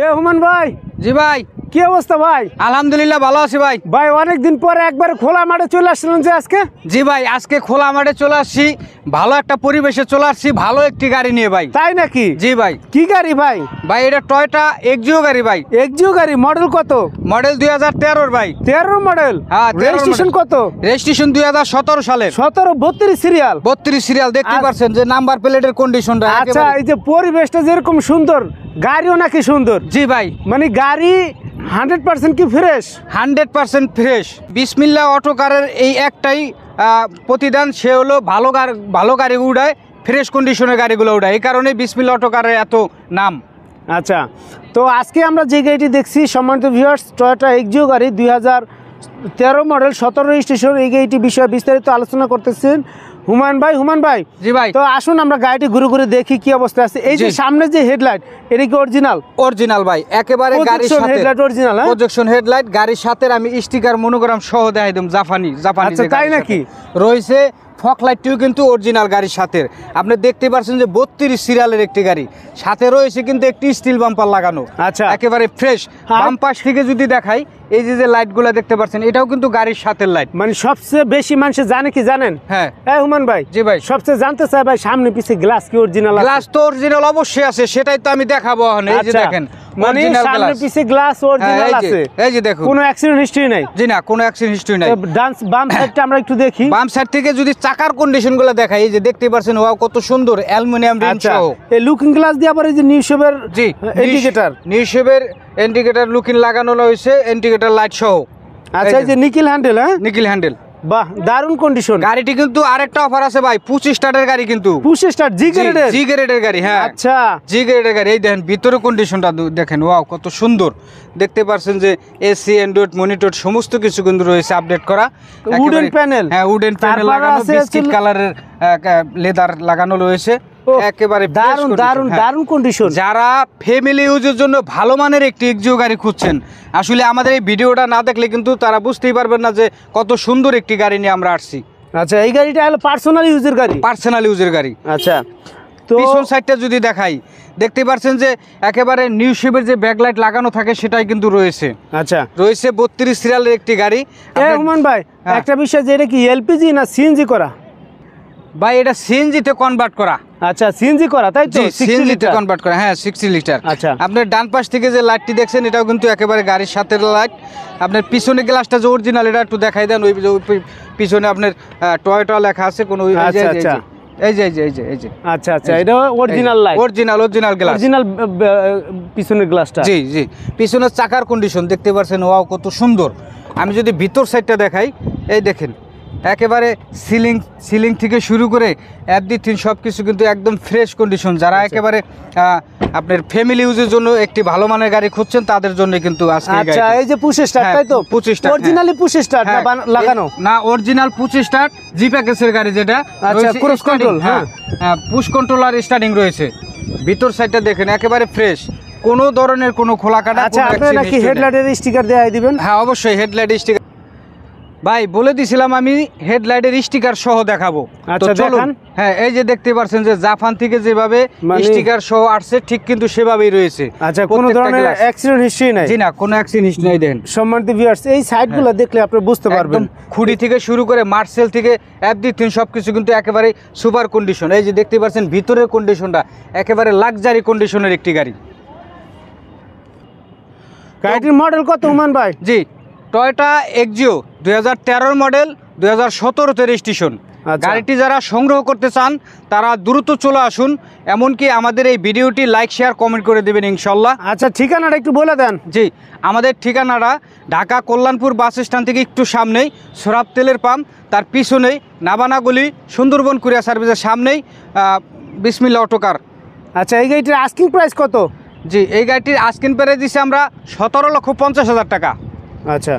এ human ভাই। জি ভাই, কি অবস্থা ভাই? আলহামদুলিল্লাহ ভালো আছি ভাই। ভাই অনেকদিন পরে একবার খোলা মাঠে চলে আসছিলেন যে আজকে? জি ভাই, আজকে খোলা মাঠে চলে আসছি, ভালো একটা পরিবেশে চলে আসছি, ভালো একটি গাড়ি নিয়ে ভাই। তাই নাকি? জি ভাই। কি গাড়ি ভাই? ভাই এটা টয়োটা এক্সিও গাড়ি ভাই। এক্সিও গাড়ি, মডেল কত? মডেল 2013 ভাই। 13 মডেল? হ্যাঁ। রেজিস্ট্রেশন কত? রেজিস্ট্রেশন 2017 সালের। 17 32 সিরিয়াল। 32 সিরিয়াল, দেখতে পাচ্ছেন যে নাম্বার প্লেটের কন্ডিশনটা। আচ্ছা, এই যে পরিবেশটা যেরকম সুন্দর, গাড়িও নাকি সুন্দর? জি ভাই। মানে গাড়ি 100% কি ফ্রেশ? 100% ফ্রেশ। বিসমিল্লাহ অটো কারের এই একটাই প্রতিদান, সে হলো ভালো গাড়ি উড়ায়, ফ্রেশ কন্ডিশনের গাড়িগুলো উড়ায়, এই কারণে বিসমিল্লাহ অটো কারের এত নাম। আচ্ছা, তো আজকে আমরা যে গাড়িটি দেখছি সম্মানিত ভিউয়ার্স, টয়োটা এক্সিও গাড়ি 2013 মডেল 17 রেজিস্ট্রেশন। এই গাড়িটি বিষয়ে বিস্তারিত আলোচনা করতেছেন হুমান ভাই। জি ভাই। তো আসুন আমরা গাড়িটি ঘুরে ঘুরে দেখি কি অবস্থা আছে। এই যে সামনে যে হেডলাইট, এটা কি অরিজিনাল ভাই? একেবারে গাড়ির সাথে হেডলাইট অরিজিনাল। হ্যাঁ, প্রজেকশন হেডলাইট গাড়ির সাথে। আমি স্টিকার মনোগ্রাম সহ দেখাই দিম, জাপানি। আচ্ছা, তাই নাকি? রয়েছে ফক লাইটটিও কিন্তু অরিজিনাল গাড়ির সাথে। আপনি দেখতে পাচ্ছেন যে 32 সিরিয়ালের একটি গাড়ি, সাথে রয়েছে কিন্তু একটি স্টিল বাম্পার লাগানো। আচ্ছা, একেবারে ফ্রেশ। বাম পাশ থেকে যদি দেখাই, এই যে লাইটগুলো দেখতে পাচ্ছেন, এটাও কিন্তু গাড়ির সাথে লাইট। মানে সবচেয়ে বেশি মানুষ জানে কি জানেন? হ্যাঁ হুমান ভাই। জি ভাই। সবচেয়ে জানতে চাই ভাই, সামনে পিছে গ্লাস কি অরিজিনাল? গ্লাস তো অরিজিনাল অবশ্যই আছে, সেটাই তো আমি দেখাবো এখন। এই যে দেখেন, মানে সামনে পিছে গ্লাস অরিজিনাল আছে। এই যে দেখুন, কোনো অ্যাক্সিডেন্ট হিস্ট্রি নাই। জি না, কোনো অ্যাক্সিডেন্ট হিস্ট্রি নাই। বাম সাইডটা আমরা একটু দেখি। বাম সাইড থেকে যদি চাকার কন্ডিশনগুলো দেখাই, এই যে দেখতে পাচ্ছেন, ওয়াও কত সুন্দর অ্যালুমিনিয়াম রিম সহ। এই লুকিং গ্লাস দিয়ে আবার এই যে নিউ শেপের ইন্ডিকেটর লুকিং লাগানো হয়েছে, ইন্ডিকেটর লাইট সহ। আচ্ছা, এই যে নিকেল হ্যান্ডেল। হ্যাঁ, নিকেল হ্যান্ডেল। বাহ, দারুণ কন্ডিশন। গাড়িটি কিন্তু আরেকটা অফার আছে ভাই, 25 স্টার্টের গাড়ি কিন্তু। 25 স্টার জি গ্রেডের গাড়ি। হ্যাঁ, আচ্ছা, জি গ্রেডের গাড়ি। এই দেখেন ভিতরে কন্ডিশনটা দেখেন, ওয়াও কত সুন্দর। দেখতে পাচ্ছেন যে এসি, অ্যান্ড্রয়েড মনিটর সমস্ত কিছু কিন্তু রয়েছে আপডেট করা। Wooden panel. হ্যাঁ, উডেন প্যানেল লাগানো, বিস্কিট কালারের লেদার লাগানো রয়েছে। একেবারে দারুণ কন্ডিশন। যারা ফ্যামিলি ইউজের জন্য ভালো মানের একটি এক্সিও গাড়ি খুঁজছেন, আসলে আমাদের এই ভিডিওটা না দেখলে কিন্তু তারা বুঝতেই পারবেন না যে কত সুন্দর একটি গাড়ি নিয়ে আমরা আসছি। আচ্ছা, এই গাড়িটা হলো পার্সোনাল ইউজের গাড়ি। আচ্ছা, তো পিছন সাইডটা যদি দেখাই, দেখতে পাচ্ছেন যে একেবারে নিউ শেপের যে ব্যাকলাইট লাগানো থাকে সেটাই কিন্তু রয়েছে। আচ্ছা, রয়েছে 32 সিরিয়ালের একটি গাড়ি। রহমান ভাই, একটা বিষয়, যে এটা কি এলপিজি না সিএনজি করা? ভাই এটা সিএনজি তে কনভার্ট করা। আচ্ছা, সিএনজি করা, তাই তো? সিএনজি তে কনভার্ট করা। হ্যাঁ, 60 লিটার। আচ্ছা, আপনার ডান পাশ থেকে যে লাইটটি দেখছেন, এটাও কিন্তু একেবারে গাড়ির সাথে লাইট। আপনার পিছনে গ্লাসটা যে অরিজিনাল, এটা একটু দেখাই দেন। ওই পিছনে আপনার টয়োটা লেখা আছে কোন। এই যে আচ্ছা, এটা original light, original glass, original পিছনের গ্লাসটা। জি, পিছনের চাকার কন্ডিশন দেখতে পাচ্ছেন, ওয়াও কত সুন্দর। আমি যদি ভিতর সাইডটা দেখাই, এই দেখেন একেবারে সিলিং থেকে শুরু করে এভরিথিং সবকিছু কিন্তু একদম ফ্রেশ কন্ডিশন। যারা একেবারে আপনার ফ্যামিলি ইউজের জন্য একটি ভালো মানের গাড়ি খুঁজছেন, তাদের জন্য কিন্তু আজকে। আচ্ছা, এই যে পুশ স্টার্ট, তাই তো? 25 স্টার্ট অরিজিনালি পুশ স্টার্ট লাগানো না? অরিজিনাল পুশ স্টার্ট জি প্যাকেজের গাড়ি যেটা। আচ্ছা, ক্রুজ কন্ট্রোল। হ্যাঁ, পুশ কন্ট্রোল আর স্টার্টিং রয়েছে। ভিতর সাইডটা দেখেন একেবারে ফ্রেশ, কোনো ধরনের কোনো খোলা কাটা। আচ্ছা, আপনি নাকি হেডলাইটের স্টিকার দেখাই দিবেন? হ্যাঁ, অবশ্যই হেডলাইট স্টিকার ভাই বলে দিছিলাম, আমি হেডলাইটের স্টিকার সহ দেখাবো। আচ্ছা, চলুন। হ্যাঁ, এই যে দেখতে পাচ্ছেন যে জাপান থেকে যেভাবে স্টিকার সহ আসছে, ঠিক কিন্তু সেভাবেই রয়েছে। আচ্ছা, কোনো ধরনের অ্যাক্সিডেন্ট হিস্ট্রি নাই? জি না, কোনো অ্যাক্সিডেন্ট হিস্ট্রি নাই। দেন সম্মানিত ভিউয়ার্স, এই সাইডগুলো দেখলে আপনি বুঝতে পারবেন, খুঁড়ি থেকে শুরু করে মার্সেল থেকে এভরিথিং সবকিছু কিন্তু একেবারে সুপার কন্ডিশন। এই যে দেখতে পাচ্ছেন ভিতরের কন্ডিশনটা একেবারে লাক্সারি কন্ডিশনের একটি গাড়ি। গাড়িটির মডেল কত হুমান ভাই? জি, টয়োটা এক্সিও 2013 মডেল, 2017 রেজিস্ট্রেশন। গাড়িটি যারা সংগ্রহ করতে চান, তারা দ্রুত চলে আসুন। এমনকি আমাদের এই ভিডিওটি লাইক, শেয়ার, কমেন্ট করে দেবেন ইনশাল্লাহ। আচ্ছা, ঠিকানাটা একটু বলে দেন। জি, আমাদের ঠিকানাটা ঢাকা কল্যাণপুর বাস স্ট্যান্ড থেকে একটু সামনেই সোরাব তেলের পাম্প, তার পিছনেই নাবানাগুলি সুন্দরবন কুরিয়ার সার্ভিসের সামনেই বিসমিল্লাহ অটো কার। আচ্ছা, এই গাড়িটির আস্কিং প্রাইস কত? জি, এই গাড়িটির আস্কিং প্রাইস দিচ্ছি আমরা 17,50,000 টাকা। আচ্ছা,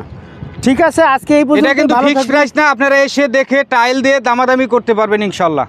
ঠিক আছে, আজকে এই পর্যন্ত। এটা কিন্তু ফিক্সড প্রাইস না, আপনারা এসে দেখে টাইল দিয়ে দামাদামি করতে পারবেন ইনশাল্লাহ।